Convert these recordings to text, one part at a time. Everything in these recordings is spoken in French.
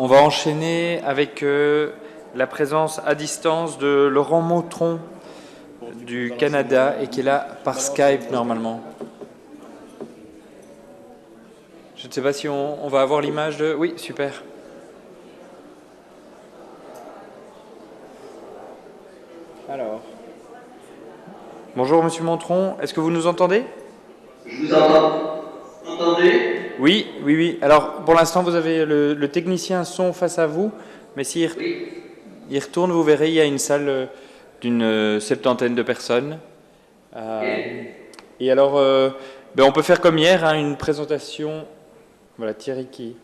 On va enchaîner avec la présence à distance de Laurent Montron du Canada et qui est là par Skype normalement. Je ne sais pas si on va avoir l'image de... Oui, super. Alors. Bonjour Monsieur Montron, est-ce que vous nous entendez? Je vous entends. Vous m'entendez? Oui. Alors, pour l'instant, vous avez le technicien son face à vous, mais s'il Oui. retourne, vous verrez, il y a une salle d'une septantaine de personnes. Ok. Et alors, on peut faire comme hier, hein, une présentation. Voilà, Thierry qui...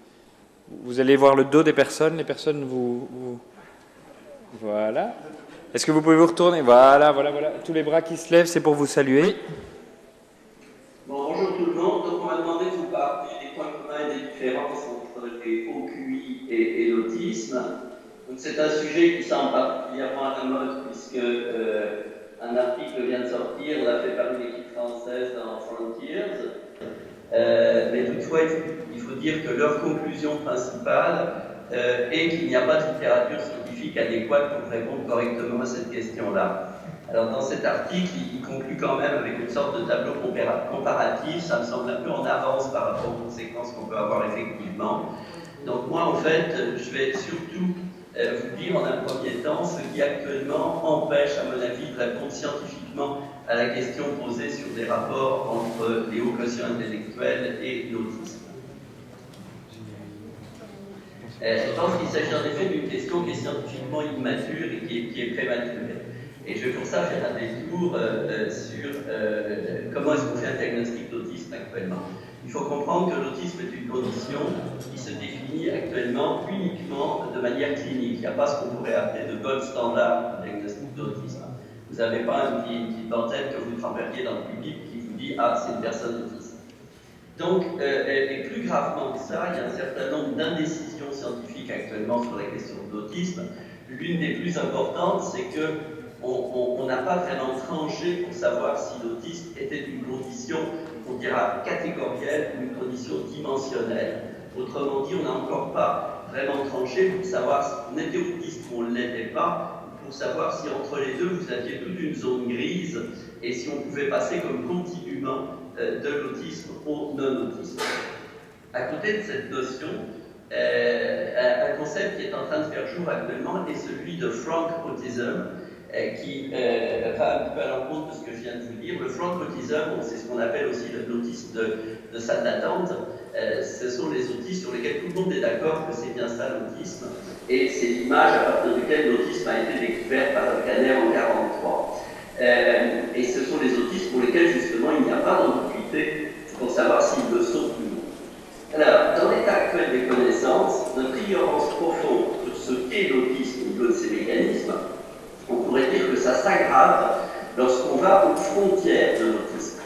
Vous allez voir le dos des personnes, les personnes vous... Voilà. Est-ce que vous pouvez vous retourner? Voilà. Tous les bras qui se lèvent, c'est pour vous saluer. Bon, bonjour tout le monde. Donc, on m'a demandé de vous parler des points communs et des différences entre les OQI et l'autisme. Donc, c'est un sujet qui semble particulièrement à la mode puisque un article vient de sortir, l'a fait par une équipe française dans Frontiers. Mais toutefois, il faut dire que leur conclusion principale est qu'il n'y a pas de littérature scientifique adéquate pour répondre correctement à cette question-là. Alors dans cet article, il conclut quand même avec une sorte de tableau comparatif, ça me semble un peu en avance par rapport aux conséquences qu'on peut avoir effectivement. Donc moi en fait, je vais surtout vous dire en un premier temps ce qui actuellement empêche à mon avis de répondre scientifiquement à la question posée sur des rapports entre les hauts quotients intellectuels et l'autisme. Je pense qu'il s'agit en effet d'une question qui est scientifiquement immature et qui est prématurée. Et je vais pour ça faire un détour sur comment est-ce qu'on fait un diagnostic d'autisme actuellement. Il faut comprendre que l'autisme est une condition qui se définit actuellement uniquement de manière clinique. Il n'y a pas ce qu'on pourrait appeler de gold standard de diagnostic d'autisme. Vous n'avez pas une petite dentelle que vous tremperiez dans le public qui vous dit « Ah, c'est une personne autiste ». Donc, et plus gravement que ça, il y a un certain nombre d'indécisions scientifiques actuellement sur la question de l'autisme. L'une des plus importantes, c'est que on n'a pas vraiment tranché pour savoir si l'autisme était une condition, on dira, catégorielle ou une condition dimensionnelle. Autrement dit, on n'a encore pas vraiment tranché pour savoir si on était autiste ou on ne l'était pas, pour savoir si entre les deux, vous aviez toute une zone grise et si on pouvait passer comme continuum de l'autisme au non-autisme. À côté de cette notion, un concept qui est en train de faire jour actuellement est celui de frank autism, qui va un petit peu à l'encontre de ce que je viens de vous dire. Le frank autism, c'est ce qu'on appelle aussi l'autisme de salle d'attente. Ce sont les autistes sur lesquels tout le monde est d'accord que c'est bien ça l'autisme, et c'est l'image à partir de laquelle l'autisme a été découvert par Kanner en 1943. Et ce sont les autistes pour lesquels justement il n'y a pas d'ambiguïté pour savoir s'ils le sont ou non. Alors, dans l'état actuel des connaissances, notre ignorance profonde sur ce qu'est l'autisme ou de ses mécanismes, on pourrait dire que ça s'aggrave lorsqu'on va aux frontières de l'autisme.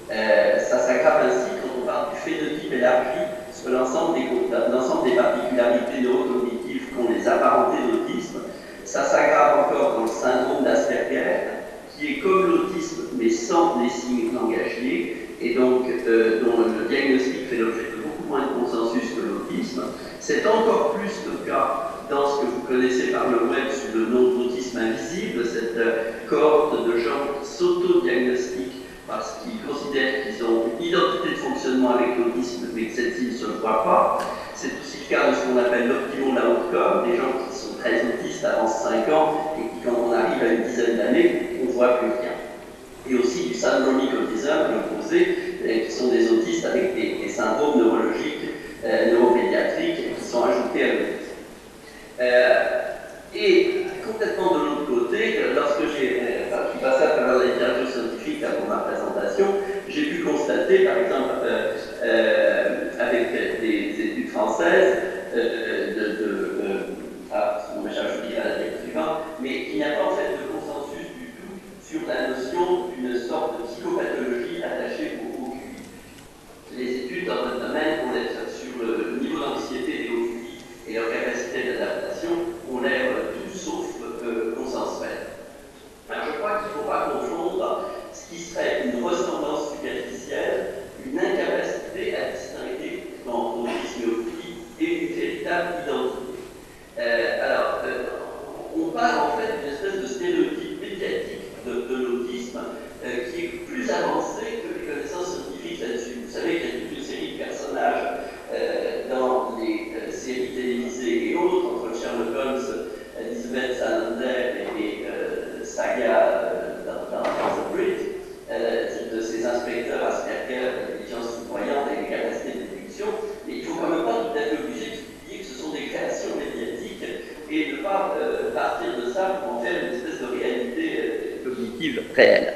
Ça s'aggrave ainsi quand on parle du phénotype élargi sur l'ensemble des particularités neurocognitives qu'ont les apparentés d'autisme. Ça s'aggrave encore dans le syndrome d'Asperger, qui est comme l'autisme mais sans les signes langagiers et donc dont le diagnostic fait l'objet de beaucoup moins de consensus que l'autisme. C'est encore plus le cas dans ce que vous connaissez par le web sous le nom d'autisme invisible, cette cohorte de gens qui s'auto-diagnostiquent parce qu'ils considèrent qu'ils ont une identité de fonctionnement avec l'autisme mais que celle-ci ne se voit pas. C'est aussi le cas de ce qu'on appelle l'optimal outcome, des gens qui sont très autistes avant 5 ans et qui, quand on arrive à une dizaine d'années, on ne voit plus rien. Et aussi du syndromic autism, à l'opposé, qui sont des autistes avec des syndromes neurologiques, neuropédiatriques, qui sont ajoutés à l'autisme. Et complètement de l'autre côté, lorsque je suis passé à travers la littérature scientifique pour ma présentation, j'ai pu constater, par exemple, avec des études françaises, je vous dirai à la diapositive suivante, mais il n'y a pas en fait de consensus du tout sur la notion d'une sorte de psychopathologie attachée au QI. Les études dans notre domaine sur le niveau d'anxiété des OQI et leur capacité d'adaptation ont l'air tout sauf consensuelles. Alors je crois qu'il ne faut pas confondre ce qui serait une ressemblance superficielle, une incapacité à distinguer entre autisme et OQI et une véritable identité partir de ça pour en faire une espèce de réalité cognitive réelle.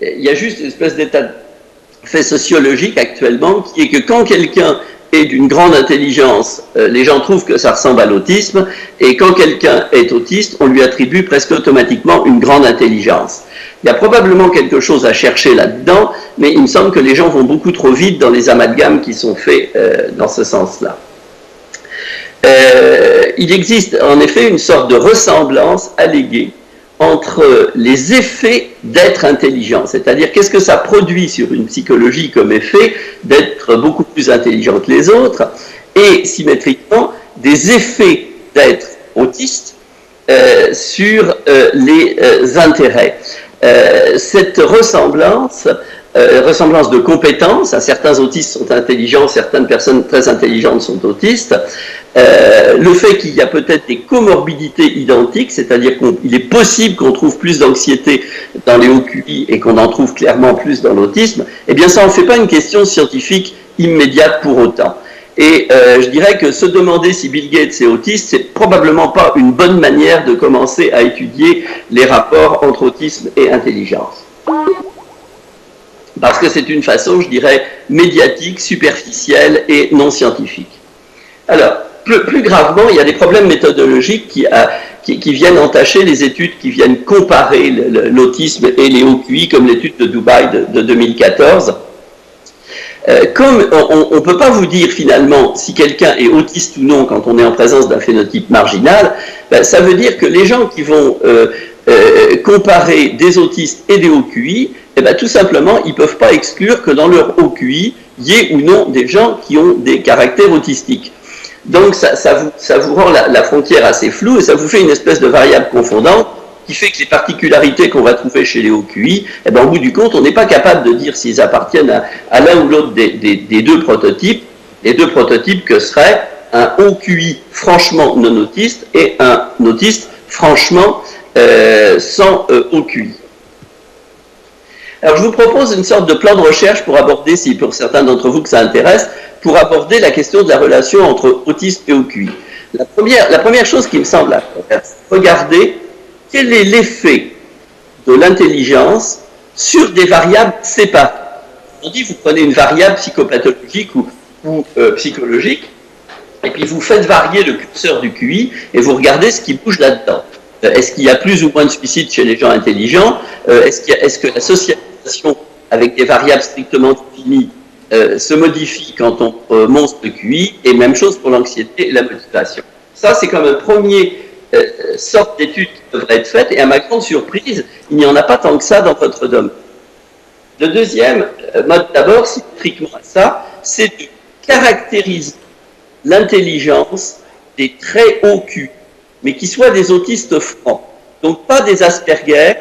Il y a juste une espèce d'état de fait sociologique actuellement qui est que quand quelqu'un est d'une grande intelligence, les gens trouvent que ça ressemble à l'autisme, et quand quelqu'un est autiste, on lui attribue presque automatiquement une grande intelligence. Il y a probablement quelque chose à chercher là-dedans, mais il me semble que les gens vont beaucoup trop vite dans les amalgames qui sont faits dans ce sens-là. Il existe en effet une sorte de ressemblance alléguée entre les effets d'être intelligent, c'est-à-dire qu'est-ce que ça produit sur une psychologie comme effet d'être beaucoup plus intelligent que les autres, et symétriquement des effets d'être autiste sur les intérêts. Cette ressemblance de compétences, certains autistes sont intelligents, certaines personnes très intelligentes sont autistes, le fait qu'il y a peut-être des comorbidités identiques, c'est-à-dire qu'il est possible qu'on trouve plus d'anxiété dans les OQI et qu'on en trouve clairement plus dans l'autisme, eh bien ça n'en fait pas une question scientifique immédiate pour autant. Et je dirais que se demander si Bill Gates est autiste, c'est probablement pas une bonne manière de commencer à étudier les rapports entre autisme et intelligence. Parce que c'est une façon, je dirais, médiatique, superficielle et non scientifique. Alors, plus gravement, il y a des problèmes méthodologiques qui viennent entacher les études, qui viennent comparer l'autisme et les OQI, comme l'étude de Dubaï de 2014. Comme on ne peut pas vous dire finalement si quelqu'un est autiste ou non quand on est en présence d'un phénotype marginal, ben, ça veut dire que les gens qui vont comparer des autistes et des OQI, eh ben, tout simplement, ils ne peuvent pas exclure que dans leur OQI, il y ait ou non des gens qui ont des caractères autistiques. Donc ça vous rend la frontière assez floue et ça vous fait une espèce de variable confondante qui fait que les particularités qu'on va trouver chez les OQI, eh ben, au bout du compte, on n'est pas capable de dire s'ils appartiennent à l'un ou l'autre des deux prototypes. Les deux prototypes que seraient un OQI franchement non autiste et un autiste franchement sans OQI. Alors je vous propose une sorte de plan de recherche pour aborder, si pour certains d'entre vous que ça intéresse, pour aborder la question de la relation entre autisme et OQI. La première chose qui me semble à faire, c'est regarder quel est l'effet de l'intelligence sur des variables séparées. On dit, vous prenez une variable psychopathologique ou psychologique, et puis vous faites varier le curseur du QI, et vous regardez ce qui bouge là-dedans. Est-ce qu'il y a plus ou moins de suicides chez les gens intelligents? Est-ce que la socialisation avec des variables strictement définies se modifie quand on monte le QI? Et même chose pour l'anxiété et la motivation. Ça, c'est comme un premier sorte d'études qui devrait être faites, et à ma grande surprise, il n'y en a pas tant que ça dans votre domaine. Le deuxième mode d'abord, symétriquement à ça, c'est de caractériser l'intelligence des très hauts QI, mais qui soient des autistes francs. Donc pas des Asperger,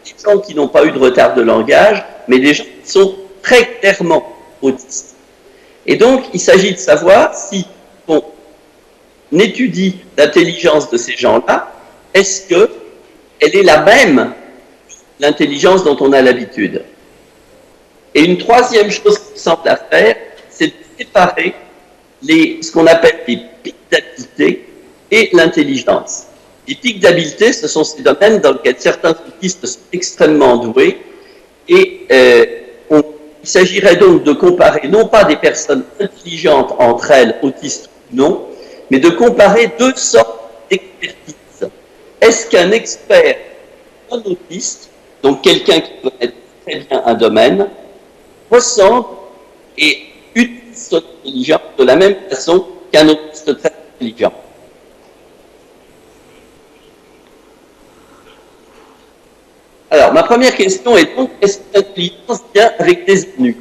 des gens qui n'ont pas eu de retard de langage, mais des gens qui sont très clairement autistes. Et donc, il s'agit de savoir si on étudie l'intelligence de ces gens-là, est-ce qu'elle est la même l'intelligence dont on a l'habitude. Et une troisième chose qui me semble à faire, c'est de séparer ce qu'on appelle les pics d'habileté et l'intelligence. Les pics d'habileté, ce sont ces domaines dans lesquels certains autistes sont extrêmement doués, et il s'agirait donc de comparer non pas des personnes intelligentes entre elles, autistes ou non, mais de comparer deux sortes d'expertise. Est-ce qu'un expert non autiste, donc quelqu'un qui connaît très bien un domaine, ressemble et utilise son intelligence de la même façon qu'un autiste très intelligent? Alors, ma première question est donc, est-ce que l'intelligence vient avec des ennuis?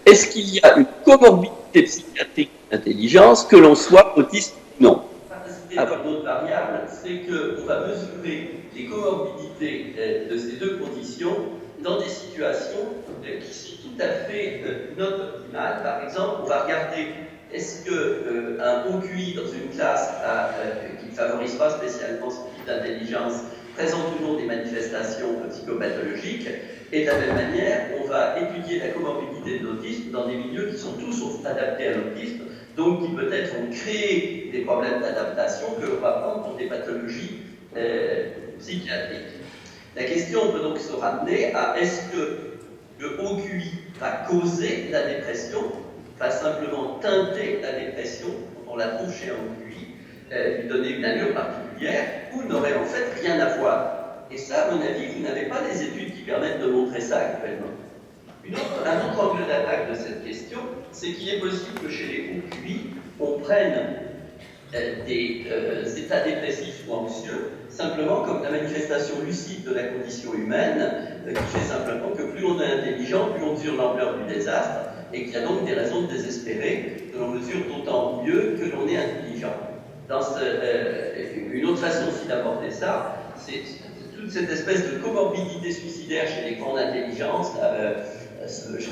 Est-ce qu'il y a une comorbidité psychiatrique d'intelligence, que l'on soit autiste ou non? Par d'autres variables, c'est qu'on va mesurer les comorbidités de ces deux conditions dans des situations qui sont tout à fait non optimales. Par exemple, on va regarder est-ce qu'un OQI dans une classe qui ne favorise pas spécialement ce type d'intelligence présente toujours des manifestations psychopathologiques, et de la même manière, on va étudier la comorbidité de l'autisme dans des milieux qui sont tous adaptés à l'autisme, donc qui peut-être ont créé des problèmes d'adaptation que l'on va prendre pour des pathologies psychiatriques. La question peut donc se ramener à est-ce que le haut QI va causer la dépression, va simplement teinter la dépression, quand on la trouve chez un haut QI, lui donner une allure particulière, ou n'aurait en fait rien à voir. Et ça, à mon avis, vous n'avez pas les études qui permettent de montrer ça actuellement. Un autre angle d'attaque de cette question, c'est qu'il est possible que chez les hauts QI, on prenne des états dépressifs ou anxieux, simplement comme la manifestation lucide de la condition humaine, qui fait simplement que plus on est intelligent, plus on mesure l'ampleur du désastre, et qu'il y a donc des raisons de désespérer, que l'on mesure d'autant mieux que l'on est intelligent. Une autre façon aussi d'aborder ça, c'est toute cette espèce de comorbidité suicidaire chez les grands d'intelligence. Je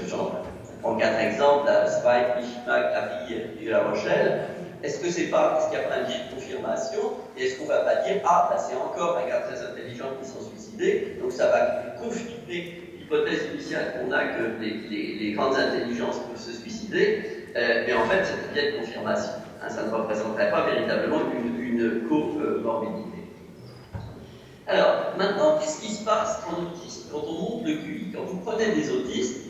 prends 4 exemples, Spike, Mishima, Clary et La Rochelle. Est-ce qu'il n'y a pas un biais de confirmation? Et est-ce qu'on ne va pas dire, ah, bah, c'est encore un gars très intelligent qui s'est suicidé, donc ça va confirmer l'hypothèse initiale qu'on a que les grandes intelligences peuvent se suicider, mais en fait, c'est un biais de confirmation. Hein, ça ne représenterait pas véritablement une comorbidité. Alors, maintenant, qu'est-ce qui se passe en autisme quand on monte le QI? Quand vous prenez des autistes,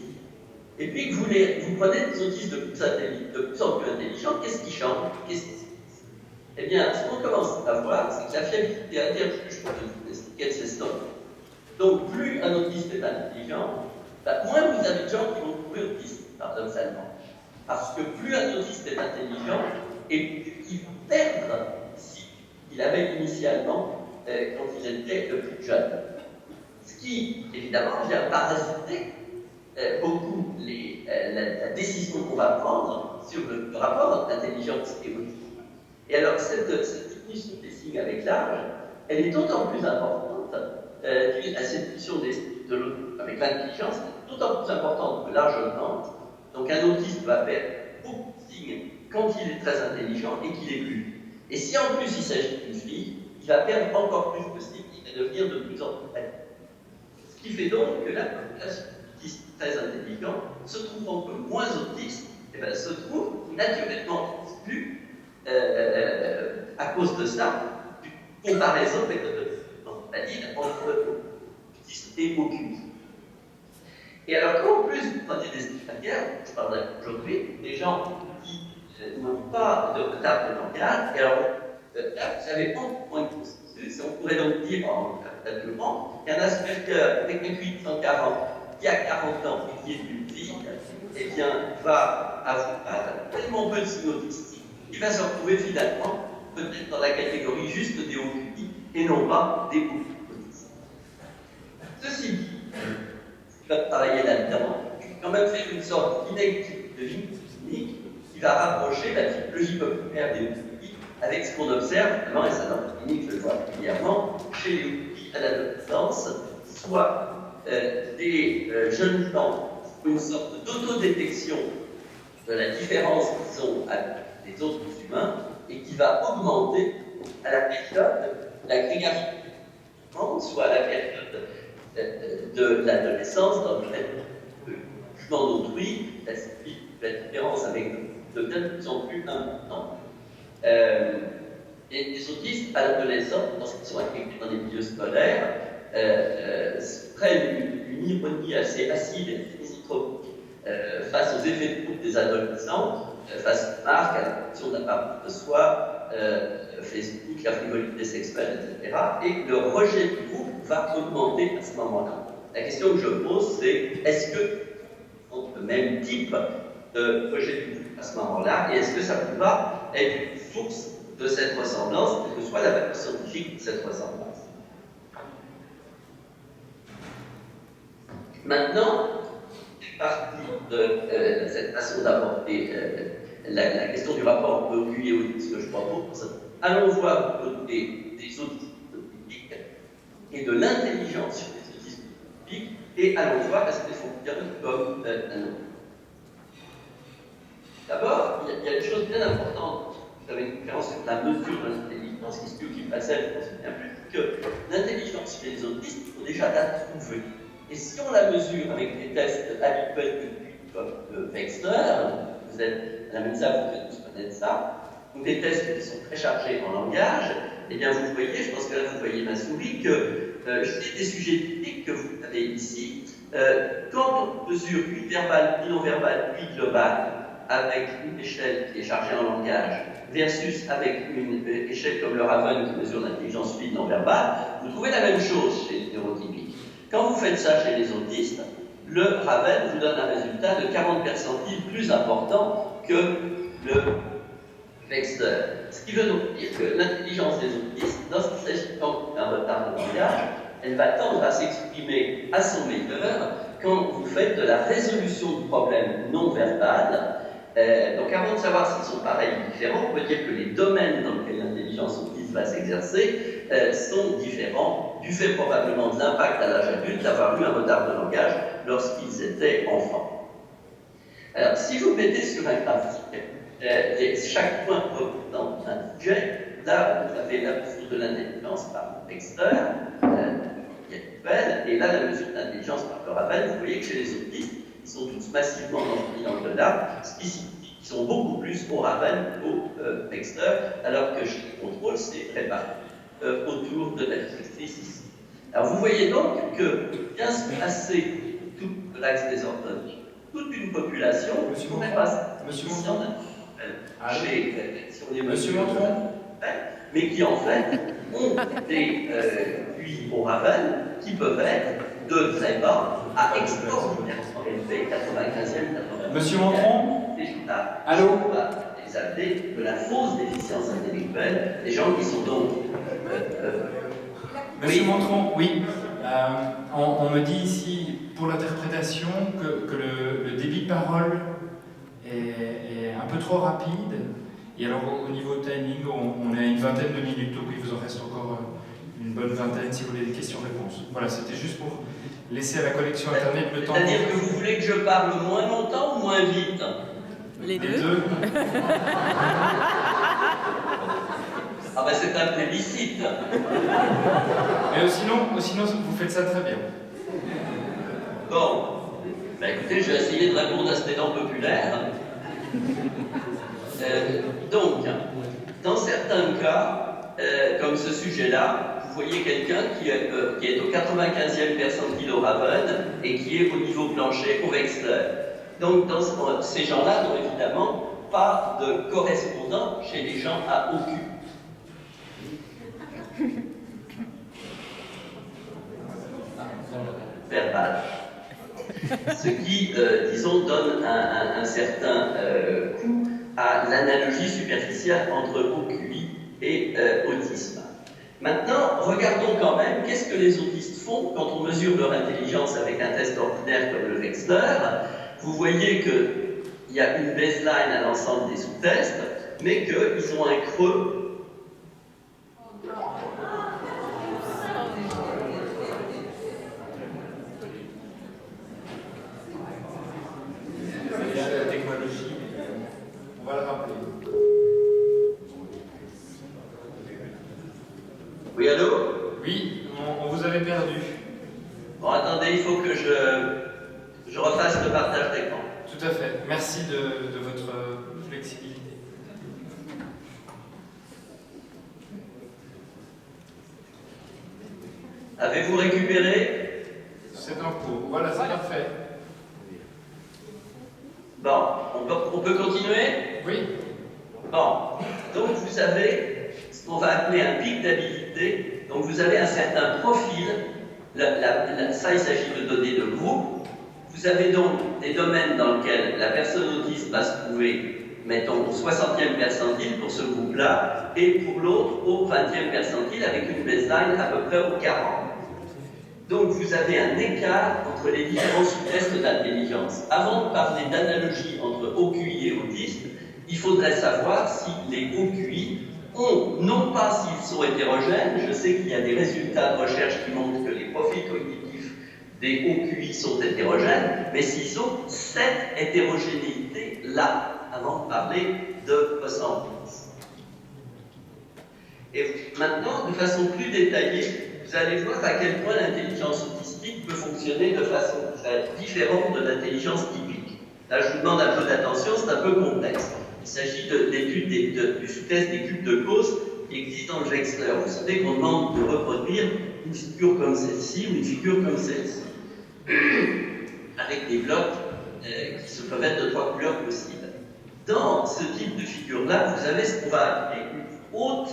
et puis que vous prenez des autistes de plus en plus intelligents, qu'est-ce qui change? Eh bien, ce qu'on commence à voir, c'est que la fiabilité interjuge pour qu'elle s'estompe. Donc, plus un autiste est intelligent, moins vous avez de gens qui vont trouver autistes, paradoxalement. Parce que plus un autiste est intelligent, et plus il va perdre s'il avait initialement quand il était le plus jeune. Ce qui, évidemment, vient parasiter beaucoup la décision qu'on va prendre sur le rapport entre intelligence et autisme. Et alors, cette diminution des signes avec l'âge, elle est d'autant plus importante, la séduction de l'autisme avec l'intelligence est d'autant plus importante que l'âge augmente. Donc, un autiste va perdre beaucoup de signes quand il est très intelligent et qu'il est plus. Et si en plus il s'agit d'une fille, il va perdre encore plus de signes, il va devenir de plus en plus adulte. Ce qui fait donc que la population d'autistes très intelligents, se trouvant que moins autistes, se trouve naturellement exclue à cause de ça, d'une comparaison entre autistes et autistes. Et alors, quand en plus vous prenez des extraterrestres, je parle aujourd'hui, des gens qui n'ont pas de retard de langage, et alors là, vous avez beaucoup moins de processus, on pourrait donc dire en calculant qu'un Asperger avec un QI de 140 qui a 40 ans et qui est une fille, eh bien, va avoir tellement peu de signes autistiques qu'il va se retrouver finalement peut-être dans la catégorie juste des hauts QI et non pas des hauts autistes. Ceci dit, il va travailler là-dedans, il va quand même faire une sorte d'inactivité de ligne clinique qui va rapprocher la typologie populaire des hauts QI avec ce qu'on observe, notamment, et ça dans la clinique, je le vois régulièrement, chez les hauts QI à l'adolescence, soit des jeunes gens qui ont une sorte d'autodétection de la différence qu'ils ont avec les autres humains et qui va augmenter à la période de la grégarité, soit à la période de l'adolescence, dans le jugement d'autrui, la différence avec devient de plus en plus importante. Et les autistes à l'adolescence, lorsqu'ils sont intégrés dans les milieux scolaires, prennent une ironie assez acide et misanthropique face aux effets de groupe des adolescents, face aux marques, à la question de l'apparence de soi, Facebook, la frivolité sexuelle, etc. Et le rejet du groupe va augmenter à ce moment-là. La question que je pose, c'est est-ce que on a le même type de rejet du groupe à ce moment-là, et est-ce que ça peut pas être une source de cette ressemblance, quelle que soit la valeur scientifique de cette ressemblance? Maintenant, c'est parti de cette façon d'aborder la question du rapport entre QI et autisme que je propose. Allons voir du côté des autismes typiques et de l'intelligence sur les autismes typiques, et allons voir est-ce qu'ils fonctionnent comme un autre. D'abord, il y a une chose bien importante. Vous avez une conférence sur la mesure de l'intelligence, qui se qui passait, je pense bien plus, que l'intelligence chez les autistes, il faut déjà la trouver. Et si on la mesure avec des tests habituels comme Wexner, vous êtes à la Mensa, vous faites connaître ça. Donc des tests qui sont très chargés en langage. Eh bien, vous voyez, je pense que là, vous voyez ma souris, que chez des sujets typiques que vous avez ici, quand on mesure puis verbal, puis non-verbal, puis global, avec une échelle qui est chargée en langage, versus avec une échelle comme le Raven qui mesure l'intelligence fluide non-verbale, vous trouvez la même chose chez les neurotypiques. Quand vous faites ça chez les autistes, le Raven vous donne un résultat de 40 percentiles plus important que le Wechsler. Ce qui veut donc dire que l'intelligence des autistes, lorsqu'il s'agit d'un retard de langage, elle va tendre à s'exprimer à son meilleur quand vous faites de la résolution du problème non verbal. Donc avant de savoir s'ils sont pareils ou différents, on peut dire que les domaines dans lesquels l'intelligence autiste va s'exercer sont différents, du fait probablement de l'impact à l'âge adulte d'avoir eu un retard de langage lorsqu'ils étaient enfants. Alors, si vous mettez sur un graphique chaque point représentant un sujet, là vous avez la mesure de l'intelligence par Wechsler, qui est nouvelle, et là la mesure d'intelligence par le Raven. Vous voyez que chez les autistes, ils sont tous massivement dans ce triangle-là, ce qui signifie qu'ils sont beaucoup plus au Raven qu'au Wechsler, alors que chez les contrôles, c'est réparti autour de la directrice ici. Alors vous voyez donc que bien se passer tout l'axe des orthotypes, toute une population pourrait passer Monsieur Montron, mais qui en fait ont des QI au Raven qui peuvent être de très bas à extraordinairement élevés, 95e, 95e. Monsieur Montron, allô? On va les appeler de la fausse déficience intellectuelle, des gens qui sont donc... Monsieur Montron, oui. On me dit ici, pour l'interprétation, que le débit de parole est un peu trop rapide. Et alors, au niveau timing, on est à une vingtaine de minutes, donc il vous en reste encore une bonne vingtaine si vous voulez des questions-réponses. Voilà, c'était juste pour laisser à la connexion Internet le temps... C'est-à-dire que vous voulez que je parle moins longtemps ou moins vite? Les deux. Ah ben c'est un plébiscite. Mais sinon, vous faites ça très bien. Bon, ben écoutez, je vais essayer de répondre à cet élan populaire. Donc, dans certains cas, comme ce sujet-là, vous voyez quelqu'un qui est au 95e percentile au Raven et qui est au niveau plancher au Wechsler. Donc, ces gens-là n'ont évidemment pas de correspondant chez les gens à OQ. Verbal. Ce qui, disons, donne un certain coup à l'analogie superficielle entre OQI et autisme. Maintenant, regardons quand même qu'est-ce que les autistes font quand on mesure leur intelligence avec un test ordinaire comme le Wechsler. Vous voyez qu'il y a une baseline à l'ensemble des sous-tests, mais qu'ils ont un creux. La technologie, on va le rappeler. Oui, allô? Oui, on vous avait perdu. Bon, attendez, il faut que je refasse le partage d'écran. Tout à fait. Merci de votre flexibilité. Avez-vous récupéré? C'est en cours. Voilà, c'est parfait. Bon, on peut continuer? Oui. Bon, donc vous avez ce qu'on va appeler un pic d'habilité. Donc vous avez un certain profil. Ça, il s'agit de données de groupe. Vous avez donc des domaines dans lesquels la personne autiste va se trouver, mettons, au 60e percentile pour ce groupe-là, et pour l'autre au 20e percentile avec une baseline à peu près au 40. Donc vous avez un écart entre les différents sous-tests d'intelligence. Avant de parler d'analogie entre OQI et autiste, il faudrait savoir si les OQI ont, non pas s'ils sont hétérogènes, je sais qu'il y a des résultats de recherche qui montrent que les profils cognitifs des OQI sont hétérogènes, mais s'ils ont cette hétérogénéité-là, avant de parler de ressemblance. Et maintenant, de façon plus détaillée, vous allez voir à quel point l'intelligence autistique peut fonctionner de façon très différente de l'intelligence typique. Là, je vous demande un peu d'attention, c'est un peu complexe. Il s'agit de l'étude du sous-test des cubes de Gauss qui existent dans le Wechsler. Vous savez qu'on demande de reproduire une figure comme celle-ci ou une figure comme celle-ci, avec des blocs qui peuvent être de 3 couleurs possibles. Dans ce type de figure-là, vous avez ce qu'on va appeler une haute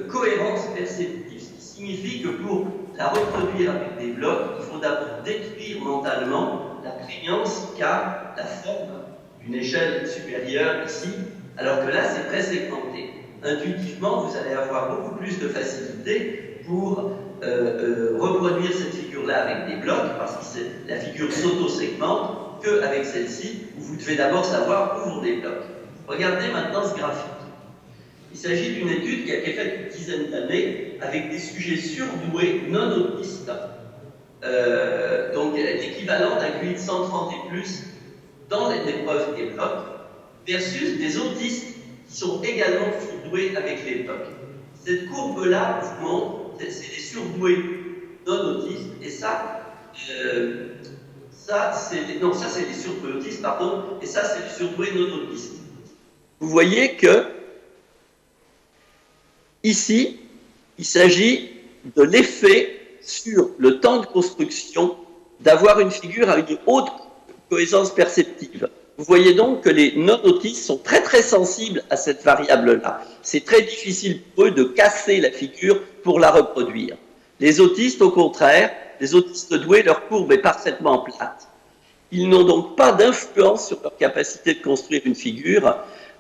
cohérence perceptive, ce qui signifie que pour la reproduire avec des blocs, il faut d'abord détruire mentalement la prégnance qu'a la forme d'une échelle supérieure ici, alors que là, c'est très segmenté. Intuitivement, vous allez avoir beaucoup plus de facilité pour reproduire cette figure-là avec des blocs, parce que la figure s'auto-segmente, qu'avec celle-ci, où vous devez d'abord savoir où vont des blocs. Regardez maintenant ce graphique. Il s'agit d'une étude qui a été faite une dizaine d'années avec des sujets surdoués non autistes, donc l'équivalent d'un QI de 130 et plus dans l'épreuve des blocs, versus des autistes qui sont également surdoués avec les blocs. Cette courbe-là vous montre, c'est les surdoués non autistes, et ça c'est les surdoués autistes, pardon, et ça c'est les surdoués non autistes. Vous voyez que ici, il s'agit de l'effet sur le temps de construction d'avoir une figure à une haute cohérence perceptive. Vous voyez donc que les non-autistes sont très très sensibles à cette variable-là. C'est très difficile pour eux de casser la figure pour la reproduire. Les autistes, au contraire, les autistes doués, leur courbe est parfaitement plate. Ils n'ont donc pas d'influence sur leur capacité de construire une figure,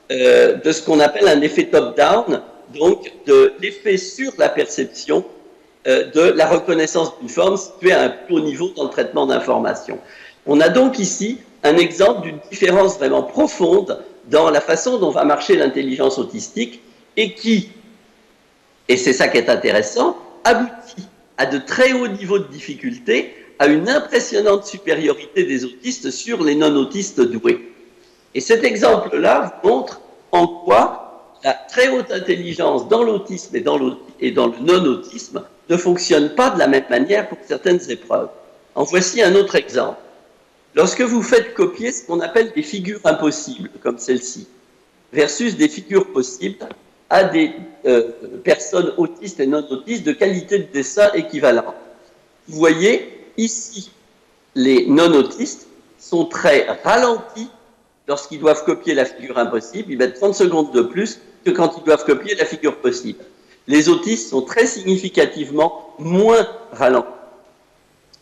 de ce qu'on appelle un effet top-down, donc de l'effet sur la perception de la reconnaissance d'une forme située à un plus haut niveau dans le traitement d'informations. On a donc ici un exemple d'une différence vraiment profonde dans la façon dont va marcher l'intelligence autistique et qui, et c'est ça qui est intéressant, aboutit à de très hauts niveaux de difficulté, à une impressionnante supériorité des autistes sur les non-autistes doués. Et cet exemple-là vous montre en quoi la très haute intelligence dans l'autisme et dans le non-autisme ne fonctionne pas de la même manière pour certaines épreuves. En voici un autre exemple. Lorsque vous faites copier ce qu'on appelle des figures impossibles, comme celle-ci, versus des figures possibles à des personnes autistes et non-autistes de qualité de dessin équivalente, vous voyez, ici, les non-autistes sont très ralentis lorsqu'ils doivent copier la figure impossible. Ils mettent 30 secondes de plus que quand ils doivent copier la figure possible. Les autistes sont très significativement moins ralentis.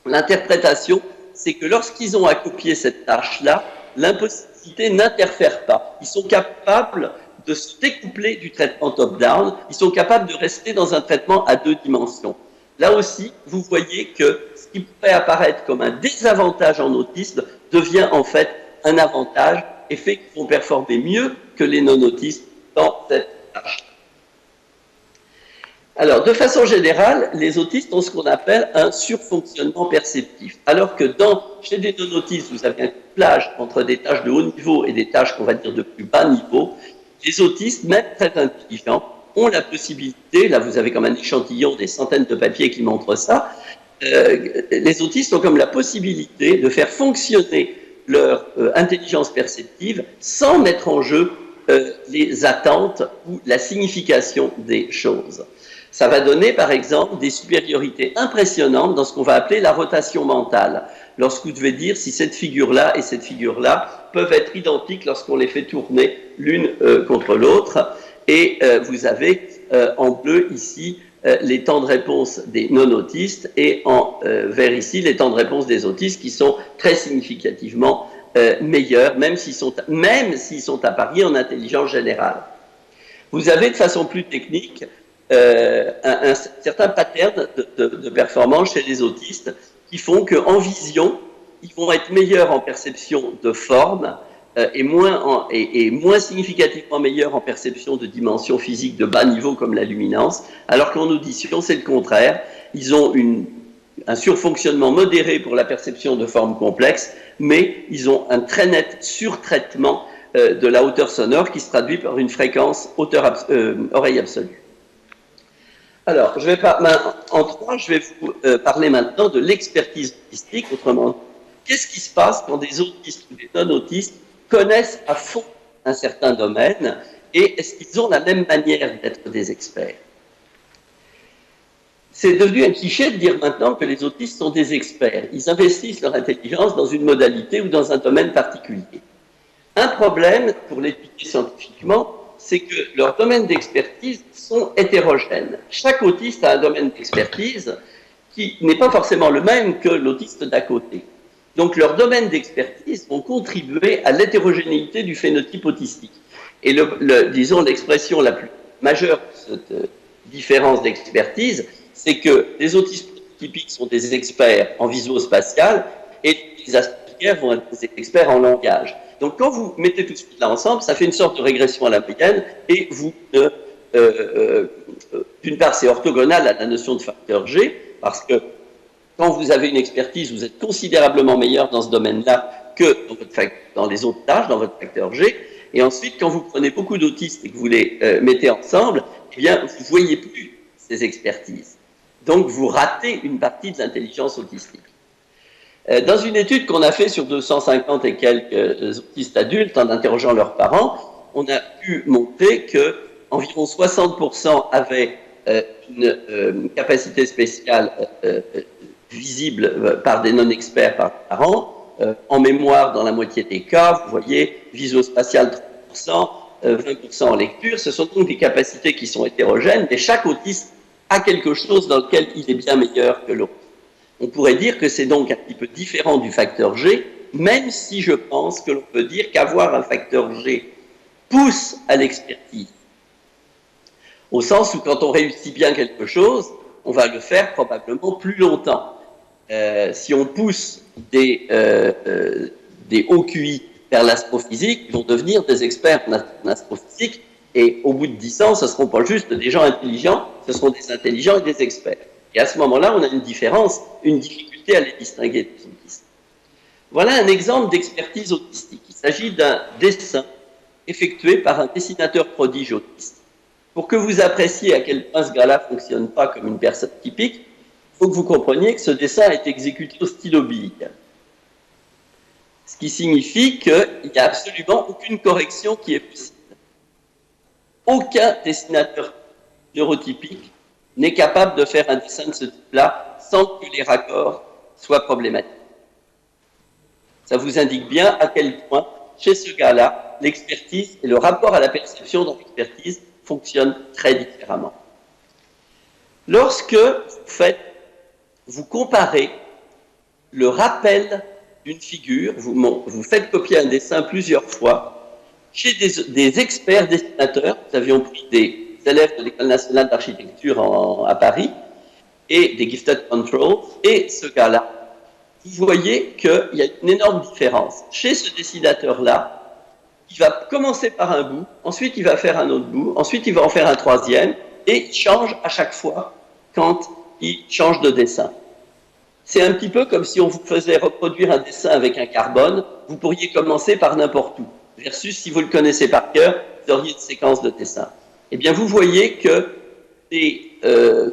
L'interprétation, c'est que lorsqu'ils ont à copier cette tâche-là, l'impossibilité n'interfère pas. Ils sont capables de se découpler du traitement top-down, ils sont capables de rester dans un traitement à 2 dimensions. Là aussi, vous voyez que ce qui pourrait apparaître comme un désavantage en autisme devient en fait un avantage et fait qu'ils vont performer mieux que les non-autistes dans cette tâche. Alors, de façon générale, les autistes ont ce qu'on appelle un surfonctionnement perceptif. Alors que chez des non-autistes, vous avez un couplage entre des tâches de haut niveau et des tâches qu'on va dire de plus bas niveau. Les autistes, même très intelligents, ont la possibilité, là vous avez comme un échantillon des centaines de papiers qui montrent ça, les autistes ont comme la possibilité de faire fonctionner leur intelligence perceptive sans mettre en jeu les attentes ou la signification des choses. Ça va donner, par exemple, des supériorités impressionnantes dans ce qu'on va appeler la rotation mentale. Lorsque vous devez dire si cette figure-là et cette figure-là peuvent être identiques lorsqu'on les fait tourner l'une contre l'autre. Et vous avez en bleu ici les temps de réponse des non-autistes et en vert ici les temps de réponse des autistes qui sont très significativement meilleurs, même s'ils sont appariés en intelligence générale. Vous avez de façon plus technique un certain pattern de performance chez les autistes qui font qu'en vision, ils vont être meilleurs en perception de forme et moins significativement meilleurs en perception de dimensions physiques de bas niveau comme la luminance, alors qu'en audition, c'est le contraire. Ils ont un surfonctionnement modéré pour la perception de formes complexes, mais ils ont un très net surtraitement de la hauteur sonore qui se traduit par une fréquence oreille absolue. Alors, en 3, je vais vous parler maintenant de l'expertise autistique. Autrement, qu'est-ce qui se passe quand des autistes ou des non-autistes connaissent à fond un certain domaine, et est-ce qu'ils ont la même manière d'être des experts? C'est devenu un cliché de dire maintenant que les autistes sont des experts. Ils investissent leur intelligence dans une modalité ou dans un domaine particulier. Un problème, pour l'étudier scientifiquement, c'est que leurs domaines d'expertise sont hétérogènes. Chaque autiste a un domaine d'expertise qui n'est pas forcément le même que l'autiste d'à côté. Donc leurs domaines d'expertise vont contribuer à l'hétérogénéité du phénotype autistique. Et disons l'expression la plus majeure de cette différence d'expertise, c'est que les autistes typiques sont des experts en visuospatial et les Asperger vont être des experts en langage. Donc quand vous mettez tout de suite là ensemble, ça fait une sorte de régression à la moyenne et vous, d'une part, c'est orthogonal à la notion de facteur G, parce que quand vous avez une expertise, vous êtes considérablement meilleur dans ce domaine-là que dans les autres tâches, dans votre facteur G. Et ensuite, quand vous prenez beaucoup d'autistes et que vous les mettez ensemble, eh bien, vous ne voyez plus ces expertises. Donc, vous ratez une partie de l'intelligence autistique. Dans une étude qu'on a fait sur 250 et quelques autistes adultes, en interrogeant leurs parents, on a pu montrer que environ 60% avaient une capacité spéciale visible par des non-experts par parents, en mémoire dans la moitié des cas, vous voyez, visuospatial 30%, 20% en lecture, ce sont donc des capacités qui sont hétérogènes, et chaque autiste a quelque chose dans lequel il est bien meilleur que l'autre. On pourrait dire que c'est donc un petit peu différent du facteur G, même si je pense que l'on peut dire qu'avoir un facteur G pousse à l'expertise. Au sens où quand on réussit bien quelque chose, on va le faire probablement plus longtemps. Si on pousse des hauts QI vers l'astrophysique, ils vont devenir des experts en astrophysique, et au bout de 10 ans, ce ne seront pas juste des gens intelligents, ce seront des intelligents et des experts. Et à ce moment-là, on a une différence, une difficulté à les distinguer des autistes. Voilà un exemple d'expertise autistique. Il s'agit d'un dessin effectué par un dessinateur prodige autiste. Pour que vous appréciez à quel point ce gars-là ne fonctionne pas comme une personne typique, il faut que vous compreniez que ce dessin est exécuté au stylo bic. Ce qui signifie qu'il n'y a absolument aucune correction qui est possible. Aucun dessinateur neurotypique n'est capable de faire un dessin de ce type-là sans que les raccords soient problématiques. Ça vous indique bien à quel point, chez ce gars-là, l'expertise et le rapport à la perception dans l'expertise fonctionnent très différemment. Lorsque vous comparez le rappel d'une figure, vous faites copier un dessin plusieurs fois, chez des experts dessinateurs, nous avions pris des élèves de l'École nationale d'architecture à Paris, et des Gifted Control, et ce gars-là, vous voyez qu'il y a une énorme différence. Chez ce dessinateur-là, il va commencer par un bout, ensuite il va faire un autre bout, ensuite il va en faire un troisième, et il change à chaque fois quand il change de dessin. C'est un petit peu comme si on vous faisait reproduire un dessin avec un carbone, vous pourriez commencer par n'importe où, versus si vous le connaissez par cœur, vous auriez une séquence de dessin. Eh bien, vous voyez que des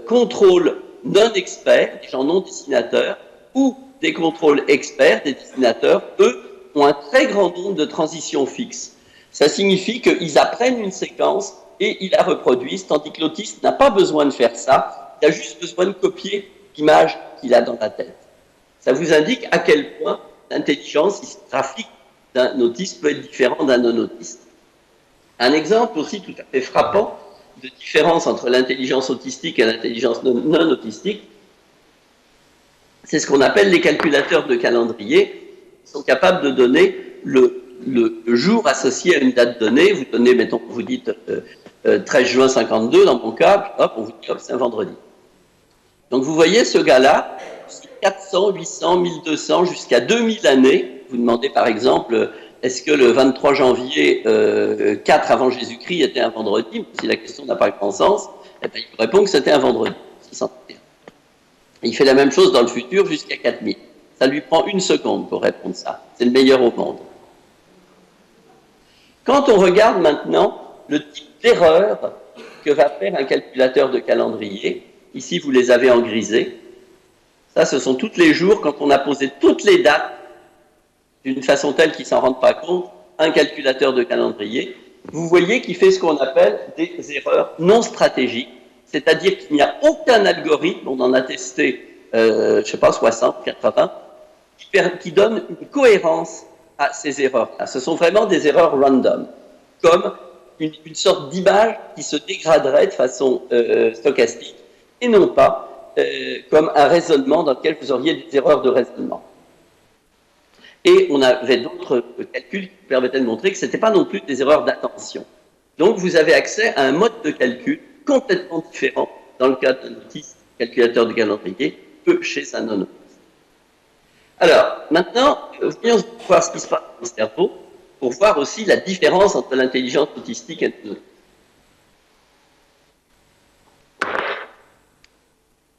contrôles non experts, des gens non dessinateurs, ou des contrôles experts, des dessinateurs, eux, ont un très grand nombre de transitions fixes. Ça signifie qu'ils apprennent une séquence et ils la reproduisent, tandis que l'autiste n'a pas besoin de faire ça, il a juste besoin de copier l'image qu'il a dans la tête. Ça vous indique à quel point l'intelligence graphique d'un autiste peut être différente d'un non-autiste. Un exemple aussi tout à fait frappant de différence entre l'intelligence autistique et l'intelligence non autistique, c'est ce qu'on appelle les calculateurs de calendrier. Ils sont capables de donner le jour associé à une date donnée. Vous donnez, mettons, vous dites 13 juin 52 dans mon cas, puis hop, on vous dit hop, c'est un vendredi. Donc vous voyez ce gars-là, 400, 800, 1200, jusqu'à 2000 années. Vous demandez par exemple, est-ce que le 23 janvier 4 avant Jésus-Christ était un vendredi? Si la question n'a pas grand sens, eh bien, il vous répond que c'était un vendredi. 601. Il fait la même chose dans le futur jusqu'à 4000. Ça lui prend 1 seconde pour répondre ça. C'est le meilleur au monde. Quand on regarde maintenant le type d'erreur que va faire un calculateur de calendrier, ici vous les avez en grisé, ça ce sont tous les jours quand on a posé toutes les dates d'une façon telle qu'ils ne s'en rendent pas compte, un calculateur de calendrier, vous voyez qu'il fait ce qu'on appelle des erreurs non stratégiques, c'est-à-dire qu'il n'y a aucun algorithme, on en a testé, je ne sais pas, 60, 80, qui donne une cohérence à ces erreurs-là. Ce sont vraiment des erreurs random, comme une sorte d'image qui se dégraderait de façon stochastique, et non pas comme un raisonnement dans lequel vous auriez des erreurs de raisonnement. Et on avait d'autres calculs qui permettaient de montrer que ce n'était pas non plus des erreurs d'attention. Donc vous avez accès à un mode de calcul complètement différent dans le cas d'un autiste calculateur de calendrier que chez un non-autiste. Alors, maintenant, voyons voir ce qui se passe dans le cerveau pour voir aussi la différence entre l'intelligence autistique et non-autistique.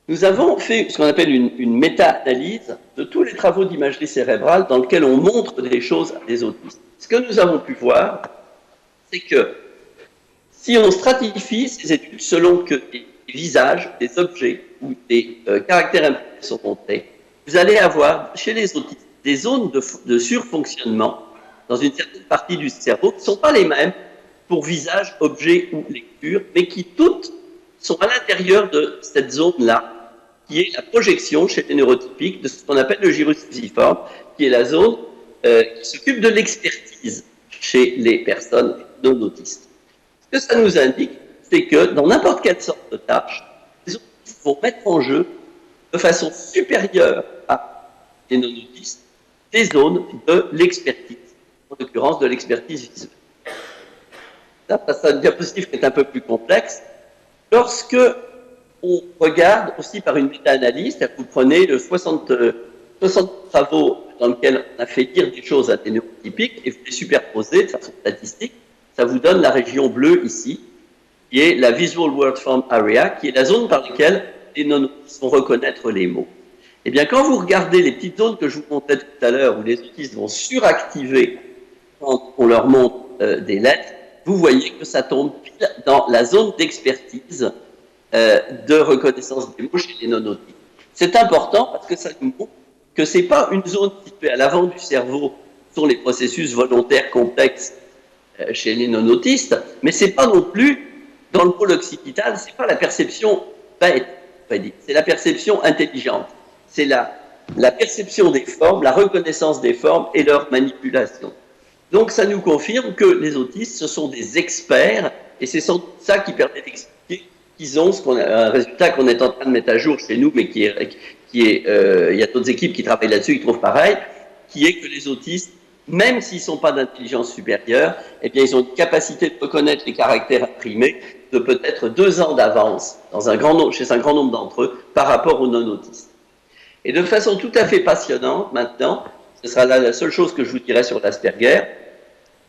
Nous avons fait ce qu'on appelle une méta-analyse de tous les travaux d'imagerie cérébrale dans lesquels on montre des choses à des autistes. Ce que nous avons pu voir, c'est que si on stratifie ces études selon que des visages, des objets ou des caractères imprimés sont montrés, vous allez avoir chez les autistes des zones de surfonctionnement dans une certaine partie du cerveau qui ne sont pas les mêmes pour visage, objet ou lecture, mais qui toutes sont à l'intérieur de cette zone-là, qui est la projection chez les neurotypiques de ce qu'on appelle le gyrus fusiforme, qui est la zone qui s'occupe de l'expertise chez les personnes non autistes. Ce que ça nous indique, c'est que dans n'importe quelle sorte de tâche, les autistes vont mettre en jeu de façon supérieure à les non autistes des zones de l'expertise, en l'occurrence de l'expertise visuelle. Là, c'est un diapositive qui est un peu plus complexe. Lorsque on regarde aussi par une méta-analyse, c'est-à-dire que vous prenez 60 travaux dans lesquels on a fait dire des choses à des neurotypiques et vous les superposez de façon statistique, ça vous donne la région bleue ici, qui est la Visual Word Form Area, qui est la zone par laquelle les non-autistes vont reconnaître les mots. Eh bien, quand vous regardez les petites zones que je vous montrais tout à l'heure, où les autistes vont suractiver quand on leur montre des lettres, vous voyez que ça tombe pile dans la zone d'expertise de reconnaissance des mots chez les non-autistes. C'est important parce que ça nous montre que ce n'est pas une zone située à l'avant du cerveau sur les processus volontaires complexes chez les non-autistes, mais ce n'est pas non plus dans le pôle occipital, ce n'est pas la perception bête, c'est la perception intelligente. C'est la perception des formes, la reconnaissance des formes et leur manipulation. Donc ça nous confirme que les autistes, ce sont des experts, et c'est sans doute ça qui permet d'expliquer qu'ils ont un résultat qu'on est en train de mettre à jour chez nous, mais il y a d'autres équipes qui travaillent là-dessus, qui trouvent pareil, qui est que les autistes, même s'ils ne sont pas d'intelligence supérieure, eh bien, ils ont une capacité de reconnaître les caractères imprimés de peut-être 2 ans d'avance chez un grand nombre d'entre eux par rapport aux non-autistes. Et de façon tout à fait passionnante, maintenant, ce sera là la seule chose que je vous dirai sur l'Asperger,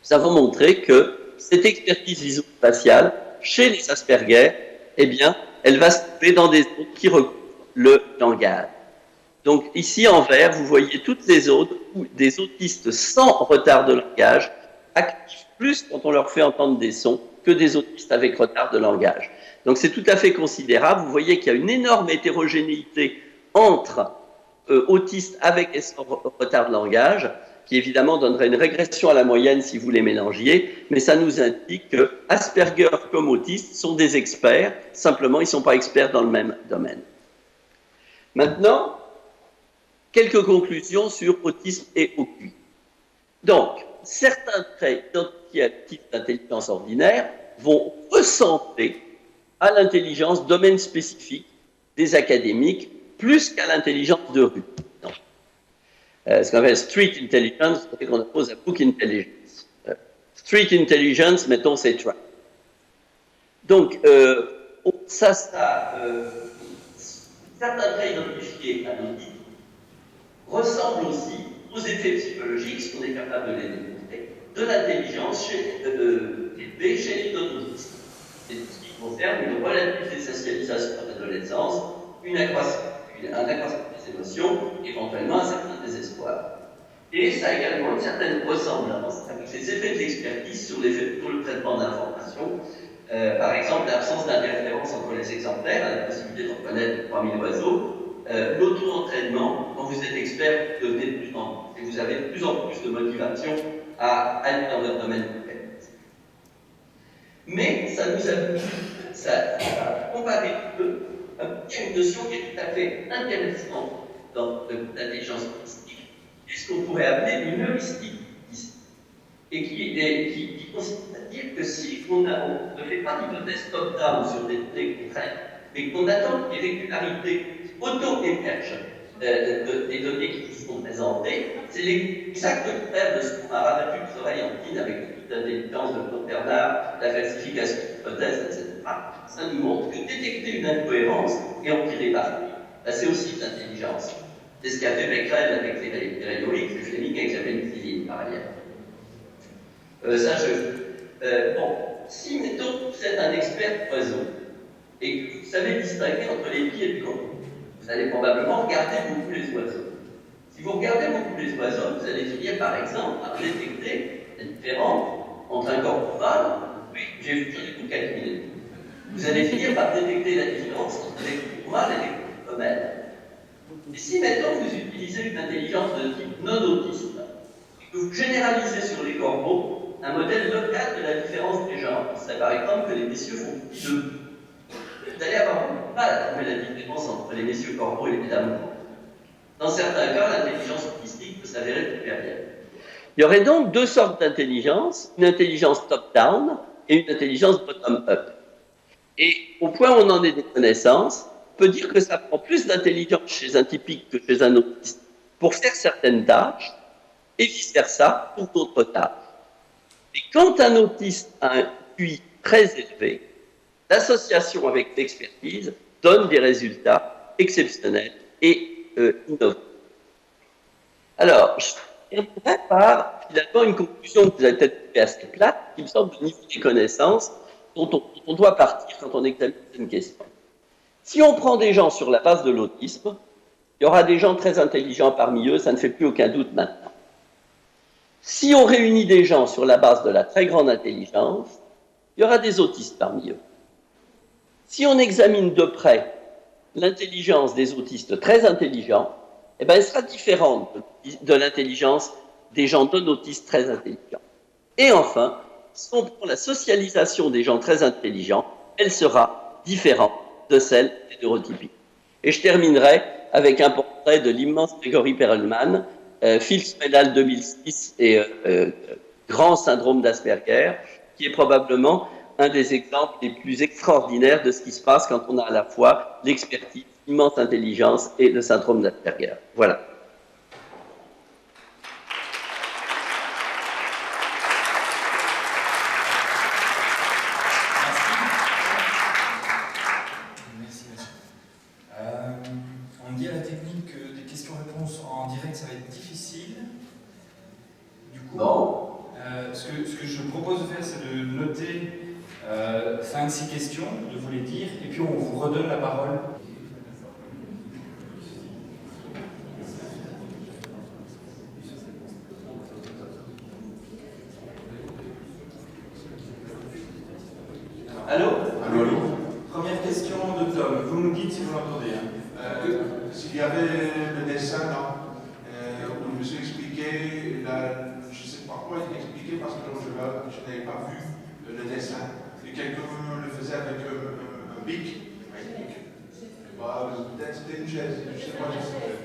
nous avons montré que cette expertise visuo-spatiale, chez les Asperger, eh bien, elle va se trouver dans des zones qui recouvrent le langage. Donc ici en vert, vous voyez toutes les zones où des autistes sans retard de langage activent plus quand on leur fait entendre des sons que des autistes avec retard de langage. Donc c'est tout à fait considérable. Vous voyez qu'il y a une énorme hétérogénéité entre autistes avec et sans retard de langage, qui évidemment donnerait une régression à la moyenne si vous les mélangiez, mais ça nous indique que Asperger comme autistes sont des experts, simplement ils ne sont pas experts dans le même domaine. Maintenant, quelques conclusions sur autisme et OQI. Donc, certains traits identifiés d'intelligence ordinaire vont ressembler à l'intelligence domaine spécifique des académiques plus qu'à l'intelligence de rue. Ce qu'on appelle street intelligence, c'est qu'on oppose à book intelligence. Street intelligence, mettons, c'est track. Donc, certains traits identifiés à l'audit ressemblent aussi aux effets psychologiques, ce qu'on est capable de les démontrer, de l'intelligence élevée chez les non-autistes. C'est tout ce qui concerne une relative essentialisation de l'adolescence, un accroissement des émotions, éventuellement un certain désespoir. Et ça a également une certaine ressemblance avec les effets de l'expertise sur le traitement d'informations. Par exemple, l'absence d'interférence entre les exemplaires, la possibilité de reconnaître 3000 oiseaux, l'auto-entraînement, quand vous êtes expert, vous devenez de plus en plus, et vous avez de plus en plus de motivation à aller dans leur domaine de compétence. Mais ça nous a comparé un peu à une notion qui est tout à fait intéressante dans l'intelligence artistique, et ce qu'on pourrait appeler une heuristique et qui consiste à dire que si on ne fait pas d'hypothèse top-down sur des données concrètes, mais qu'on attend que les régularités auto-émergent des données qui nous sont présentées, c'est l'exact contraire de ce qu'on a rabattu les oreilles en pine avec toute l'intelligence de Claude Bernard, la falsification d'hypothèses, etc. Ça nous montre que détecter une incohérence et en tirer parti, c'est aussi de l'intelligence. C'est ce qu'a fait Becquerel avec les rhétoriques, et Fleming avec la pénicilline, par ailleurs. Bon, si, mettons, vous êtes un expert d'oiseaux et que vous savez distinguer entre les pieds et le corps, vous allez probablement regarder beaucoup les oiseaux. Si vous regardez beaucoup les oiseaux, vous allez finir, par exemple, par détecter la différence entre un corps mâle, oui, j'ai vu pour 4 minutes. Vous allez finir par détecter la différence entre les corps mâles et les corps femelles. Et si, mettons, vous utilisez une intelligence de type non-autiste, et que vous généralisez sur les corbeaux un modèle local de la différence des genres, c'est par exemple que les messieurs font deux. Vous allez avoir mal à trouver la différence entre les messieurs corbeaux et les dames. Dans certains cas, l'intelligence artistique peut s'avérer supérieure. Il y aurait donc deux sortes d'intelligence, une intelligence top-down et une intelligence bottom-up. Et au point où on en est des connaissances, on peut dire que ça prend plus d'intelligence chez un typique que chez un autiste pour faire certaines tâches, et vice-versa pour d'autres tâches. Et quand un autiste a un QI très élevé, l'association avec l'expertise donne des résultats exceptionnels et innovants. Alors, je terminerai par finalement une conclusion que vous avez peut-être trouvée assez plate, qui me semble le niveau des connaissances dont on doit partir quand on examine une question. Si on prend des gens sur la base de l'autisme, il y aura des gens très intelligents parmi eux, ça ne fait plus aucun doute maintenant. Si on réunit des gens sur la base de la très grande intelligence, il y aura des autistes parmi eux. Si on examine de près l'intelligence des autistes très intelligents, eh bien, elle sera différente de l'intelligence des gens non autistes très intelligents. Et enfin, si on prend la socialisation des gens très intelligents, elle sera différente de celle des neurotypiques. Et je terminerai avec un portrait de l'immense Gregory Perelman, Phil Spedal 2006 et grand syndrome d'Asperger, qui est probablement un des exemples les plus extraordinaires de ce qui se passe quand on a à la fois l'expertise, l'immense intelligence et le syndrome d'Asperger. Voilà. On me dit à la technique que des questions-réponses en direct, ça va être difficile. Du coup, ce que je propose de faire, c'est de noter 5-6 questions, de vous les dire, et puis on vous redonne la parole. Allô ? Allô. Première question de Tom. Vous nous dites si vous l'entendez. S'il y avait le dessin, où le monsieur expliquait, je ne sais pas quoi il expliquait parce que je n'avais pas vu le dessin. Et quelqu'un le faisait avec un bic. Peut-être c'était une chaise, je ne sais pas.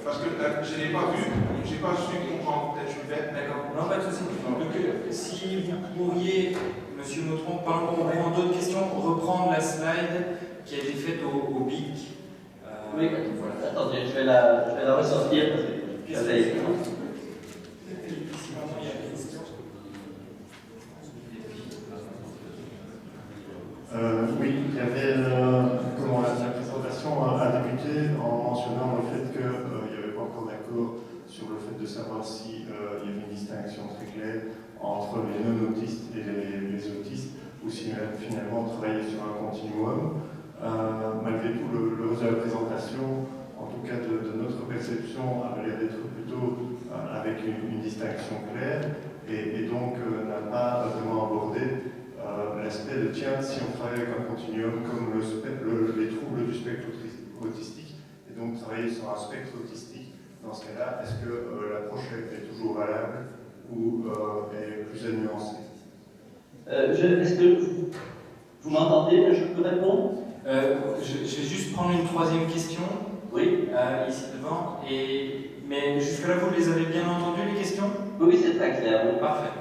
Parce que je n'ai pas vu, je n'ai pas su comprendre. Peut-être je suis bête. D'accord. Non, pas de souci. Donc, si vous pourriez, Monsieur Mautron, pendant d'autres questions, reprendre la slide qui a été faite au BIC. Oui, voilà. Attendez, je vais la ressortir parce que je vais oui, il y avait la présentation a débuté en mentionnant le fait qu'il n'y avait pas encore d'accord sur le fait de savoir si il y avait une distinction très claire entre les non-autistes et les autistes, ou si finalement on travaillait sur un continuum. Malgré tout, le reste de la présentation, en tout cas de notre perception, avait l'air d'être plutôt avec une distinction claire, et donc n'a pas vraiment abordé l'aspect de tiens, si on travaille avec un continuum comme les troubles du spectre autistique, et donc travailler sur un spectre autistique, dans ce cas-là, est-ce que l'approche est toujours valable ou est plus à nuancer? Est-ce que vous m'entendez? Je peux répondre? Je vais juste prendre une troisième question. Oui. Ici devant. Mais jusque-là, vous les avez bien entendues, les questions? Oui, c'est très clair. Oui. Parfait.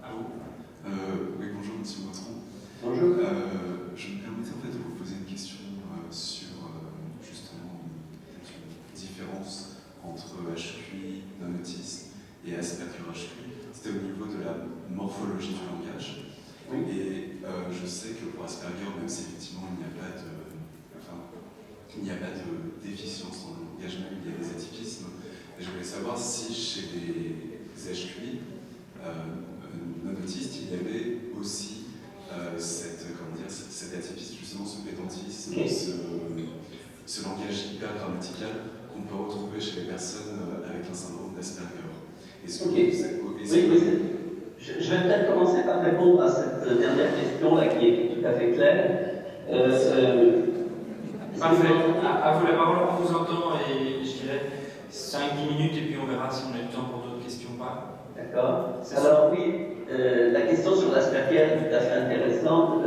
À vous. Oui, bonjour, monsieur Vautron. Bonjour. Je me permettais en fait de vous poser une question sur justement une différence entre HQI, non-autisme et Asperger HQI. C'était au niveau de la morphologie du langage. Oui. Et je sais que pour Asperger, même si effectivement il n'y a pas de déficience dans le langage même, il y a des atypismes. Et je voulais savoir si chez les HQI non-autistes, il y avait aussi cet atypisme, justement ce pédantisme, ce langage hyper grammatical qu'on peut retrouver chez les personnes avec un syndrome d'Asperger. Est-ce que Je vais peut-être commencer par répondre à cette dernière question-là qui est tout à fait claire. Parfait. À vous la parole, on vous entend et je dirais 5-10 minutes et puis on verra si on a du temps pour d'autres questions ou pas. D'accord. Alors oui, la question sur l'Asperger est tout à fait intéressante.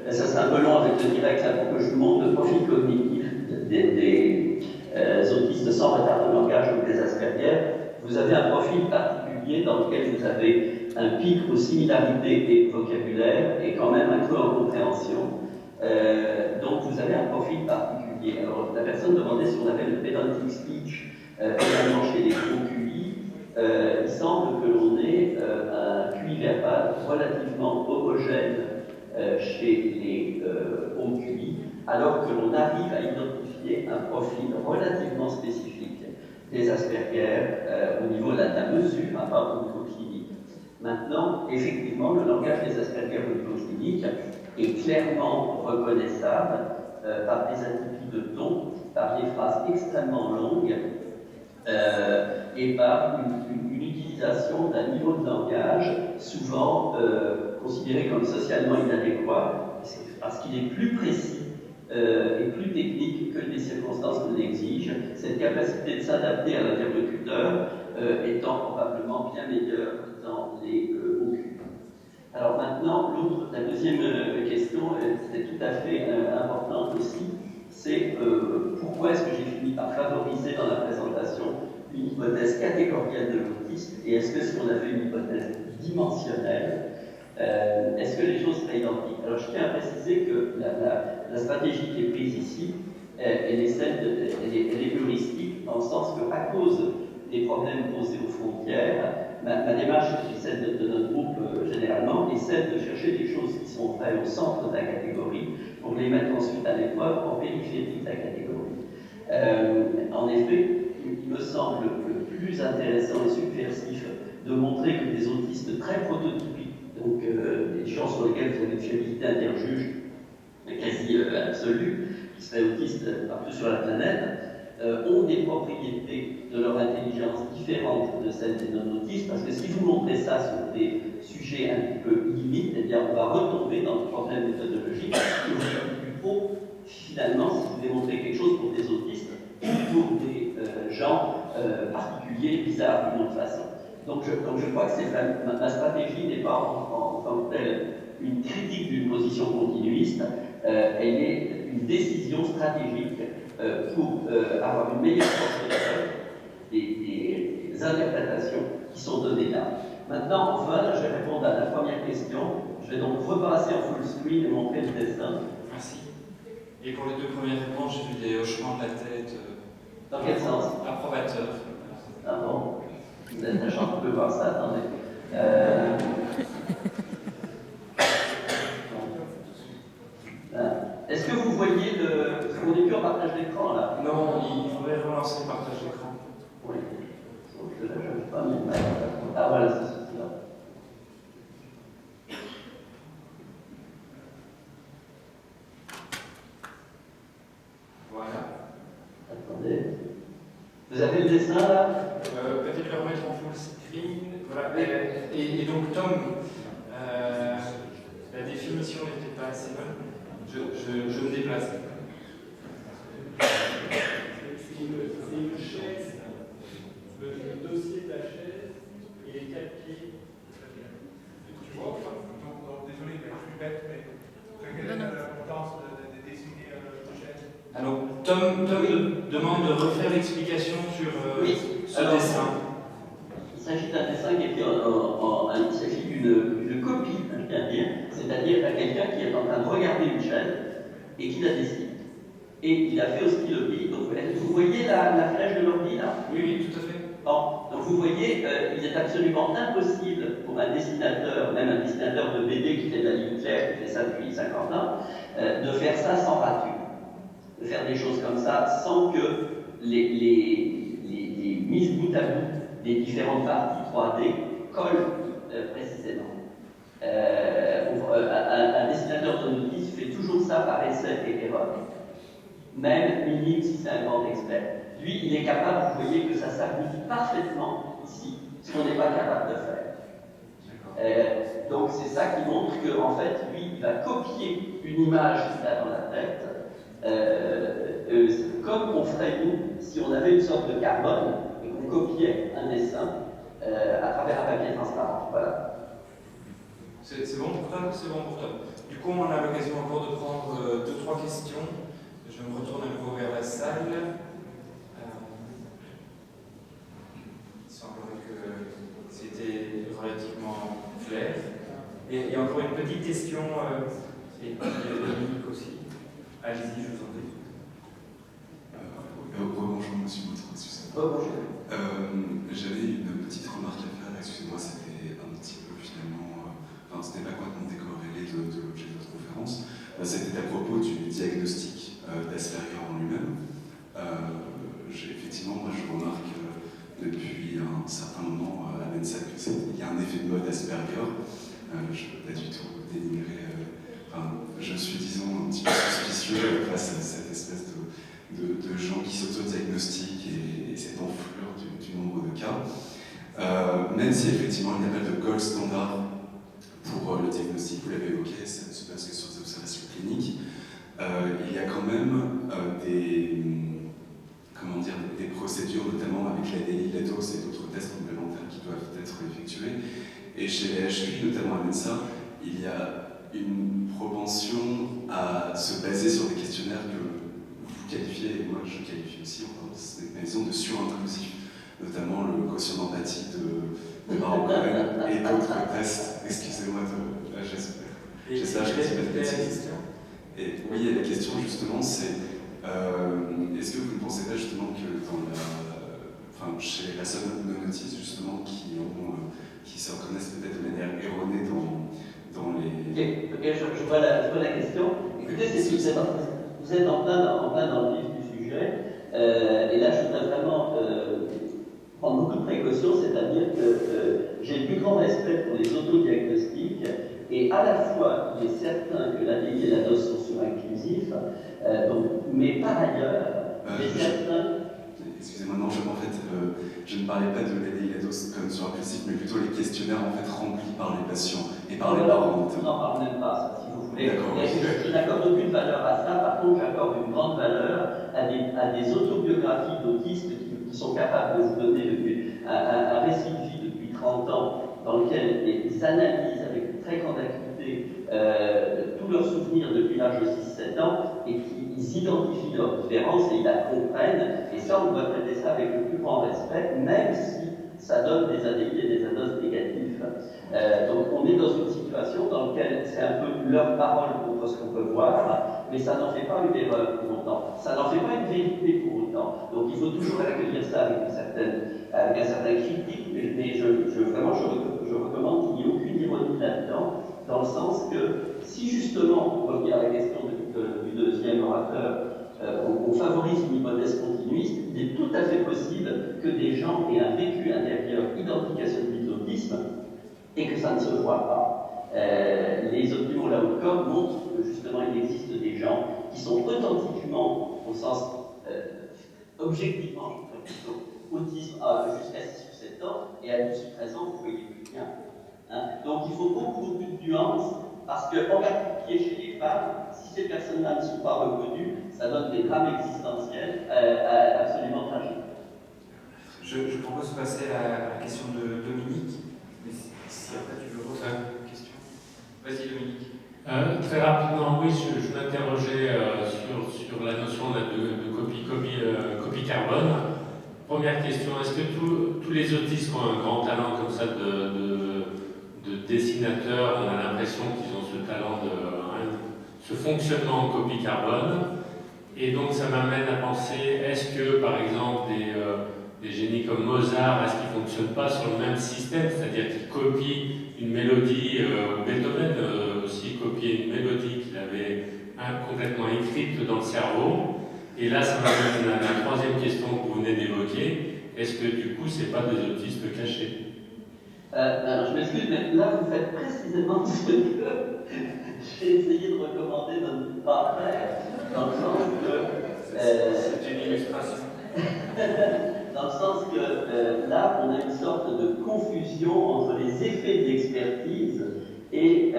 Ça sera un peu long avec le direct là, pour que je vous montre le profil cognitif des autistes sans retard de langage ou des Asperger. Vous avez un profil particulier dans lequel vous avez un pic aux similarités et vocabulaire et quand même un creux en compréhension. Donc vous avez un profil particulier. Alors la personne demandait si on avait le pedantic speech également chez les gros QI. Il semble que l'on ait un QI verbal relativement homogène chez les hauts QI, alors que l'on arrive à identifier un profil relativement spécifique des Asperger au niveau de la mesure, à part au niveau clinique. Maintenant, effectivement, le langage des Asperger au niveau clinique est clairement reconnaissable par des atypies de ton, par des phrases extrêmement longues et par une utilisation d'un niveau de langage souvent considéré comme socialement inadéquat, parce qu'il est plus précis et plus technique que les circonstances ne l'exigent. Cette capacité de s'adapter à l'interlocuteur étant probablement bien meilleure dans les hauts QI. Alors maintenant, la deuxième question, c'est tout à fait importante aussi, c'est pourquoi est-ce que j'ai fini par favoriser dans la présentation une hypothèse catégorielle de l'autisme, et est-ce que si on avait une hypothèse dimensionnelle, est-ce que les choses seraient identiques? Alors je tiens à préciser que la stratégie qui est prise ici, elle est heuristique, dans le sens qu'à cause des problèmes posés aux frontières, ma démarche, qui est celle de notre groupe généralement, est celle de chercher des choses qui sont vraies au centre de la catégorie pour les mettre ensuite à l'épreuve en périphérie de la catégorie. En effet, il me semble plus intéressant et subversif de montrer que des autistes très prototypiques, donc des gens sur lesquels vous avez une fiabilité interjuge quasi absolue, qui seraient autistes partout sur la planète, ont des propriétés de leur intelligence différentes de celles des non-autistes, parce que si vous montrez ça sur des sujets un petit peu limites, eh bien on va retomber dans le problème méthodologique que vous avez plus haut, finalement, si vous démontrez quelque chose pour des autistes ou pour des gens particuliers, bizarres d'une autre façon. Donc je crois que ma stratégie n'est pas en tant que telle une critique d'une position continuiste, elle est une décision stratégique pour avoir une meilleure compréhension des interprétations qui sont données là. Maintenant, enfin, je vais répondre à la première question. Je vais donc repasser en full screen et montrer le dessin. Merci. Et pour les deux premières réponses, j'ai vu des hochements de la tête. Dans quel sens? Approbateur. Ah bon? Vous avez de la chance, vous pouvez voir ça, attendez. Est-ce que vous voyez on n'est plus en partage d'écran là? Non, il faudrait relancer le partage d'écran. Oui. Sauf que là, je ne vais pas m'y mettre. Ah voilà, c'est celui-là. Voilà. Attendez. Vous avez le dessin là? Peut-être le remettre en full screen. Voilà. Et donc, Tom, la définition n'était pas assez bonne. Je me déplace. C'est une chaise, le dossier de la chaise Alors, Tom demande de refaire l'explication sur Oui. ce Alors, dessin. Il s'agit d'un dessin qui est fait il s'agit d'une copie, je tiens à dire, c'est-à-dire à quelqu'un qui est en train de regarder une chaîne et qui la dessine. Et il a fait au stylobi. Donc, vous voyez la flèche de l'ordi là? Oui, tout à fait. Bon, donc vous voyez, il est absolument impossible pour un dessinateur, même un dessinateur de BD qui fait de la ligne claire, qui fait ça depuis 50 ans, de faire ça sans rature. De faire des choses comme ça sans que les mises bout à bout des différentes parties 3D collent précisément. Un dessinateur de notice fait toujours ça par essai et erreur. Même minime si c'est un grand expert. Lui, il est capable, vous voyez, que ça s'applique parfaitement ici, ce qu'on n'est pas capable de faire. Donc c'est ça qui montre qu'en fait, lui, il va copier une image qu'il a dans la tête, comme on ferait nous si on avait une sorte de carbone et qu'on copiait un dessin à travers un papier transparent. Voilà. C'est bon pour toi? C'est bon pour toi. Du coup, on a l'occasion encore de prendre 2-3 questions. Je me retourne à nouveau vers la salle. Il semblerait que c'était relativement clair. Et encore une petite question, et Dominique aussi. Allez-y, je vous en prie. Bonjour, monsieur Motro, excusez-moi. J'avais une petite remarque à faire, excusez-moi, c'était un petit peu finalement. Enfin, ce n'est pas complètement décorrélé de l'objet de votre conférence. C'était à propos du diagnostic d'Asperger en lui-même. Effectivement, moi je remarque depuis un certain moment à l'ENSA qu'il y a un effet de mode Asperger. Je ne veux pas du tout dénigrer. Je suis, disons, un petit peu suspicieux face à cette espèce de gens qui s'auto-diagnostiquent et cette enflure du nombre de cas. Même si effectivement il n'y a pas de gold standard pour le diagnostic, vous l'avez évoqué, ça ne se base que sur des observations cliniques. Il y a quand même des procédures, notamment avec l'ADI, la dose et d'autres tests complémentaires qui doivent être effectués. Et chez les HQI, notamment à l'ENSA, il y a une propension à se baser sur des questionnaires que vous qualifiez, et moi je qualifie aussi, des de surintrusifs, notamment le quotient d'empathie de Baron Cohen et d'autres tests. Excusez-moi, j'espère que je ne pas de bêtises. Et oui, la question justement, c'est est-ce que vous ne pensez pas justement que chez les personnes non autistes justement qui se reconnaissent peut-être de manière erronée dans les... Et je vois la question. Écoutez, vous êtes en plein dans le vif du sujet, et là je voudrais vraiment prendre beaucoup de précautions, c'est-à-dire que j'ai le plus grand respect pour les autodiagnostics, et à la fois il est certain que l'ADI et la dose sont surinclusifs, mais par ailleurs, il est certain... Excusez-moi, non, je ne parlais pas de l'ADI et la dose comme surinclusifs, mais plutôt les questionnaires en fait remplis par les patients et par les parents. On n'en parle même pas, ça, si vous voulez. Je n'accorde aucune valeur à ça, par contre j'accorde une grande valeur à des autobiographies d'autistes qui sont capables de vous donner un récit de vie depuis 30 ans, dans lequel ils analysent avec une très grande acuité tous leurs souvenirs depuis l'âge de 6-7 ans, et qu'ils identifient leurs différences et ils la comprennent, et ça on doit traiter ça avec le plus grand respect, même si ça donne des ADI et des ados négatifs. Donc on est dans une situation dans laquelle c'est un peu leur parole contre ce qu'on peut voir, mais ça n'en fait pas une erreur pour autant, ça n'en fait pas une vérité pour autant. Donc il faut toujours accueillir ça avec un certain critique, mais je recommande qu'il n'y ait aucune ironie là-dedans, dans le sens que si justement, pour revenir à la question du deuxième orateur, on favorise une hypothèse continuiste, il est tout à fait possible que des gens aient un vécu intérieur identique à celui de l'autisme et que ça ne se voit pas. Les optimaux outcomes montrent que justement il existe des gens qui sont authentiquement, au sens objectivement, autisme jusqu'à 6 ou 7 ans, et à 12 ou 13 ans, vous voyez plus bien. Donc il faut beaucoup de nuances, parce qu'en particulier chez les femmes, si ces personnes-là ne sont pas reconnues, ça donne des drames existentiels absolument tragiques. Je propose de passer à la question de Dominique. Mais si après tu veux poser une question. Vas-y Dominique. Très rapidement, oui, je m'interrogeais sur sur la notion de copie carbone. Première question, est-ce que tous les autistes ont un grand talent comme ça de dessinateur, on a l'impression qu'ils ont ce talent ce fonctionnement en copie carbone? Et donc ça m'amène à penser, est-ce que par exemple des génies comme Mozart, est-ce qu'ils ne fonctionnent pas sur le même système, c'est-à-dire qu'ils copient une mélodie, ou Beethoven aussi copiait une mélodie qu'il avait complètement écrite dans le cerveau. Et là, ça m'amène à la troisième question que vous venez d'évoquer. Est-ce que du coup, ce n'est pas des autistes cachés? Alors, je m'excuse, mais là, vous faites précisément ce que j'ai essayé de recommander de ne pas faire, dans le sens que... C'est une illustration. Dans le sens que là, on a une sorte de confusion entre les effets d'expertise et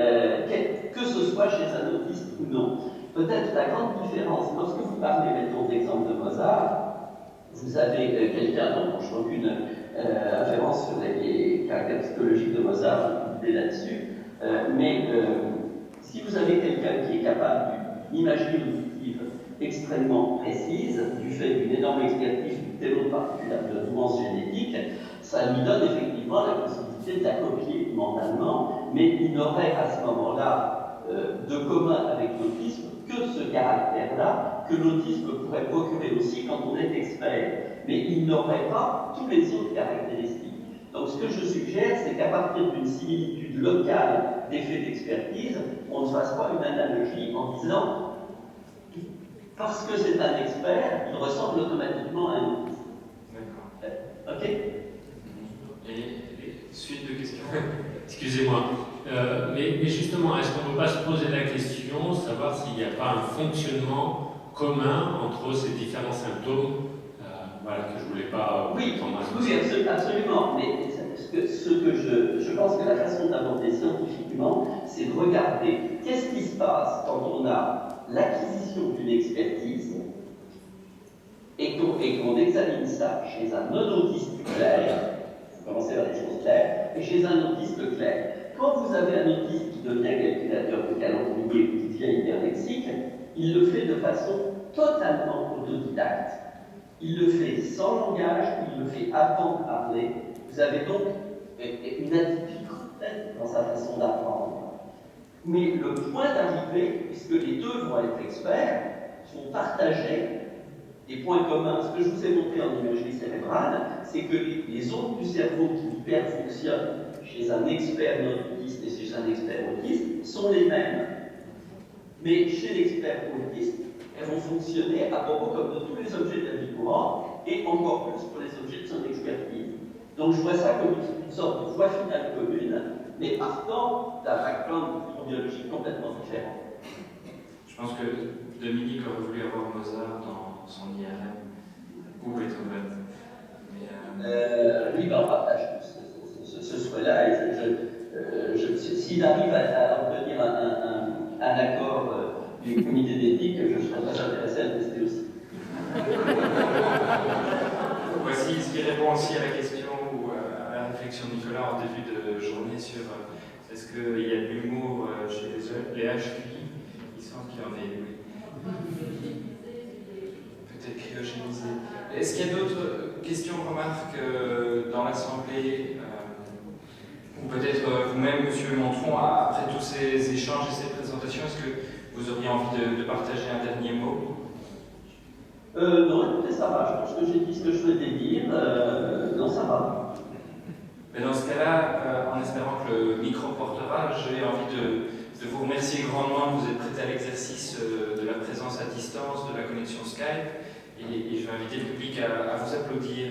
que ce soit chez un autiste ou non. Peut-être la grande différence, lorsque vous parlez, mettons, d'exemple de Mozart, vous avez quelqu'un dont je n'ai aucune référence sur les caractères psychologiques de Mozart, je vais là-dessus, mais si vous avez quelqu'un qui est capable d'une imagerie auditive extrêmement précise, du fait d'une énorme expertise d'une telle autre particulière de nuance génétique, ça lui donne effectivement la possibilité de la copier mentalement, mais il n'aurait à ce moment-là de commun avec l'autisme que ce caractère-là, que l'autisme pourrait procurer aussi quand on est expert. Mais il n'aurait pas tous les autres caractéristiques. Donc ce que je suggère, c'est qu'à partir d'une similitude locale d'effet d'expertise, on ne fasse pas une analogie en disant parce que c'est un expert, il ressemble automatiquement à un autiste. D'accord. Ok. Et suite de questions. Excusez-moi. Mais justement, est-ce qu'on ne peut pas se poser la question, savoir s'il n'y a pas un fonctionnement commun entre ces différents symptômes, voilà, que je ne voulais pas oui, associer. absolument. Mais je pense que la façon d'aborder scientifiquement, c'est de regarder qu'est-ce qui se passe quand on a l'acquisition d'une expertise et qu'on examine ça chez un non-autiste clair, vous commencez par des choses claires, et chez un autiste clair. Quand vous avez un autiste qui devient calculateur de calendrier ou qui devient hyperlexique, il le fait de façon totalement autodidacte. Il le fait sans langage, il le fait avant de parler. Vous avez donc une atypique dans sa façon d'apprendre. Mais le point d'arrivée, puisque les deux vont être experts, vont partager des points communs. Ce que je vous ai montré en imagerie cérébrale, c'est que les ondes du cerveau qui hyperfonctionnent chez un expert non-autiste et chez un expert autiste sont les mêmes. Mais chez l'expert autiste, elles vont fonctionner à propos comme de tous les objets de la vie courante et encore plus pour les objets de son expertise. Donc je vois ça comme une sorte de voie finale commune, mais partant d'un background biologique complètement différent. Je pense que Dominique aurait voulu avoir Mozart dans son IRM ou Beethoven. Oui, ben on partage ce souhait-là et s'il arrive à obtenir un accord du comité d'éthique, je serais très intéressé à le tester aussi. Voici ce qui répond aussi à la question ou à la réflexion de Nicolas en début de journée sur est-ce qu'il y a de l'humour chez les HQI. Il semble qu'il y en ait, oui. Peut-être cryogénisé. Est-ce qu'il y a d'autres questions, remarques dans l'Assemblée ou peut-être vous-même, Monsieur Montron, après tous ces échanges et ces présentations, est-ce que vous auriez envie de partager un dernier mot? Non, écoutez, ça va. Je pense que j'ai dit ce que je souhaitais dire. Non, ça va. Mais dans ce cas-là, en espérant que le micro portera, j'ai envie de vous remercier grandement. Vous êtes prêts à l'exercice de la présence à distance, de la connexion Skype. Et je vais inviter le public à vous applaudir.